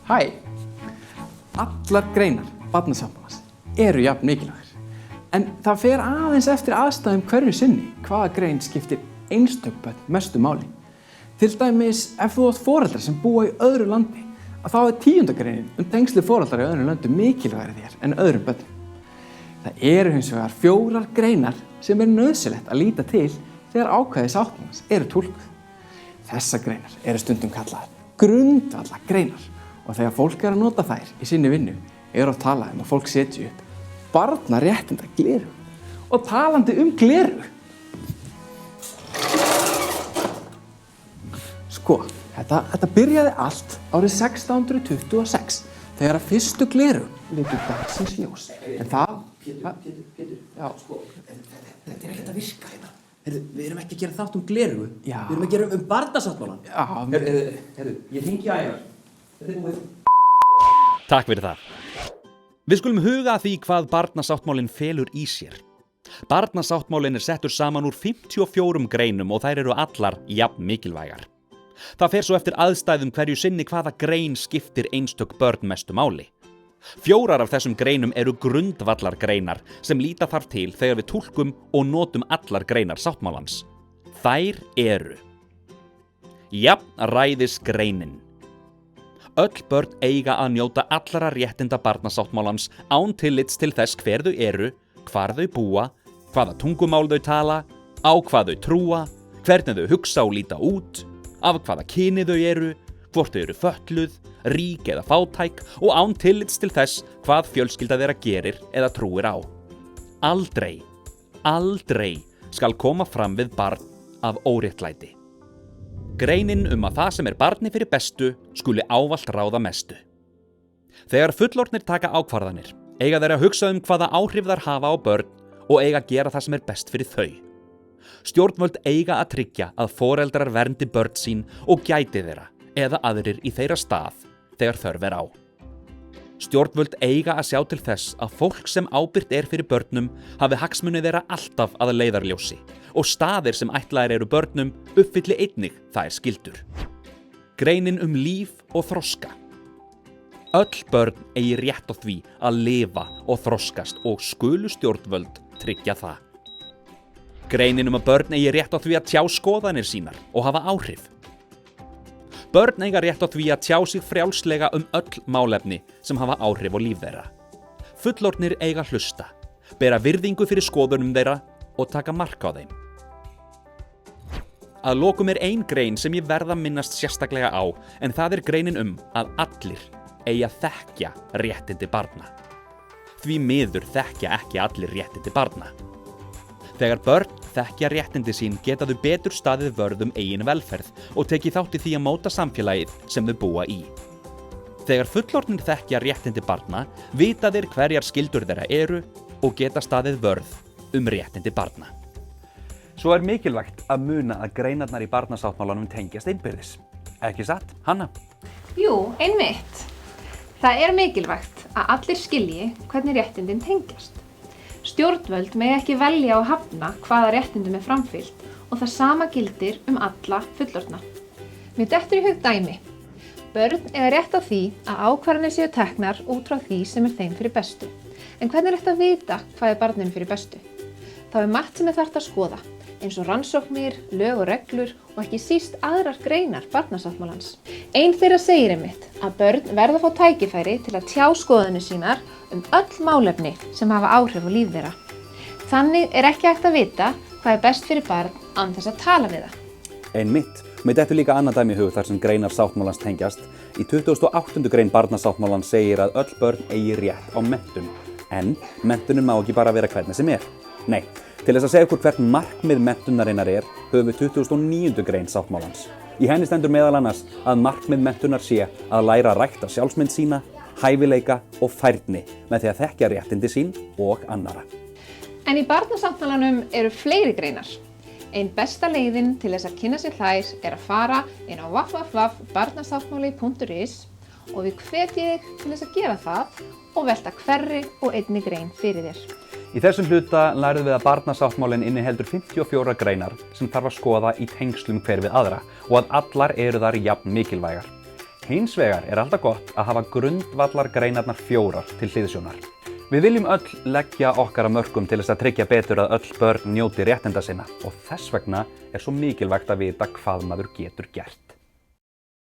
Hæ! Allar greinar barnasáttmálans eru jafn mikilvægar. En það fer aðeins eftir aðstæðum hverju sinni hvaða grein skiptir einstök börn mestu máli. Til dæmis ef þú átt foreldrar sem búa í öðru landi, að þá er 10. greinin tengsli foreldrar í öðrum löndum mikilvægari þér en öðrum börnum. Það eru hins vegar 4 greinar sem nauðsynlegt að líta til þegar ákvæði sáttmálans eru túlkuð. Þessar greinar eru stundum kallaðar grundvallargreinar og þegar fólk að nota þær í sinni vinnu að tala að fólk setji upp barnaréttinda gleraugu. Og talandi gleraugu. Sko, þetta byrjaði allt árið 1626 þegar að fyrstu gleraugun litu dagsins ljós. En það... Pétur, sko, þetta ekkert að virka hérna. Við erum ekki að gera þátt gleraugu. Já. Við erum að gera barnasáttmálann. Já. Ég hringi í Ævar. Þetta er búið. Takk fyrir það. Við skulum huga að því hvað barnasáttmálinn felur í sér. Barnasáttmálinn settur saman úr 54 greinum og þær eru allar jafn mikilvægar. Það fer svo eftir aðstæðum hverju sinni hvaða grein skiptir einstök börn mestu máli. 4 af þessum greinum eru grundvallargreinar sem líta þarf til þegar við túlkum og notum allar greinar sáttmálans. Þær eru: jafnræðisgreinin. Öll börn eiga að njóta allra réttinda barnasáttmálans án tillits til þess hver þau eru, hvar þau búa, hvaða tungumál þau tala, á hvað þau trúa, hvernig þau hugsa og líta út, af hvaða kyni þau eru, hvort þau eru fötluð, rík eða fátæk og án tillits til þess hvað fjölskylda þeirra gerir eða trúir á. Aldrei skal koma fram við barn af óréttlæti. Greinin að það sem er barni fyrir bestu skuli ávallt ráða mestu. Þegar fullorðnir taka ákvarðanir, eiga þeir að hugsa hvaða áhrif þær hafa á börn og eiga að gera það sem er best fyrir þau. Stjórnvöld eiga að tryggja að foreldrar verndi börn sín og gæti þeirra eða aðrir í þeirra stað þegar þörf er á. Stjórnvöld eiga að sjá til þess að fólk sem ábyrgt fyrir börnum hafi hagsmuni þeirra alltaf að leiðarljósi og staðir sem ætlaðir eru börnum uppfylli einnig þær skyldur. Greinin líf og þroska. Öll börn eigi rétt á því að lifa og þroskast og skulu stjórnvöld tryggja það. Greinin að börn eigi rétt á því að tjá skoðanir sínar og hafa áhrif. Börn eiga rétt á því að tjá sig frjálslega öll málefni sem hafa áhrif á líf þeirra. Fullorðnir eiga að hlusta, bera virðingu fyrir skoðunum þeirra og taka mark á þeim. Að lokum er ein grein sem ég verð að minnast sérstaklega á, en það er greinin að allir eigi að þekkja réttindi barna. Því miður þekkja ekki allir réttindi barna. Þegar börn þekkja réttindi sín geta þau betur staðið vörð eigin velferð og tekið þátt í því að móta samfélagið sem þau búa í. Þegar fullorðnir þekkja réttindi barna, vita þeir hverjar skyldur þeirra eru og geta staðið vörð réttindi barna. Svo er mikilvægt að muna að greinarnar í barnasáttmálanum tengjast innbyrðis. Ekki satt, Hanna? Jú, einmitt. Það er mikilvægt að allir skilji hvernig réttindin tengjast. Stjórnvöld mega ekki velja og hafna hvaða réttindum er framfylgt og það sama gildir alla fullorðna. Mér dettur í hug dæmi. Börn eiga rétt á því að ákvarðanir séu teknar út frá því sem er þeim fyrir bestu. En hvernig er hægt að vita hvað er barninu fyrir bestu? Það er margt sem er þarft að skoða, eins og rannsóknir, lög og reglur og ekki síst aðrar greinar barnasáttmálans. Ein þeirra segir einmitt að börn verða að fá tækifæri til að tjá skoðanir sínar öll málefni sem hafa áhrif á líf þeirra. Þannig er ekki hægt að vita hvað er best fyrir barn án þess að tala við það. Einmitt. Mér dettur líka annað dæmi í hug þar sem greinar sáttmálans tengjast. Í 28. grein barnasáttmálans segir að öll börn eigi rétt á menntun. En menntunin má ekki bara vera hvernig sem er. Nei, til þess að segja ykkur hvert markmið menntunarinnar höfum við 29. grein sáttmálans. Í henni stendur meðal annars að markmið menntunar sé að læra að rækta sjálfsmynd sína, hæfileika og færni með því að þekkja réttindi sín og annarra. En í barnasáttmálanum eru fleiri greinar. Ein besta leiðin til þess að kynna sér þær að fara inn á www.barnasáttmáli.is og við hvetjum þig til þess að gera það og velta hverri og einni grein fyrir þér. Í þessum hluta lærðum við að barnasáttmálinn inniheldur 54 greinar sem þarf að skoða í tengslum hver við aðra og að allar eru þar jafn mikilvægar. Hins vegar alltaf gott að hafa grundvallargreinarnar 4 til hliðsjónar. Við viljum öll leggja okkar að mörkum til þess að tryggja betur að öll börn njóti réttinda sinna og þess vegna svo mikilvægt að vita hvað maður getur gert.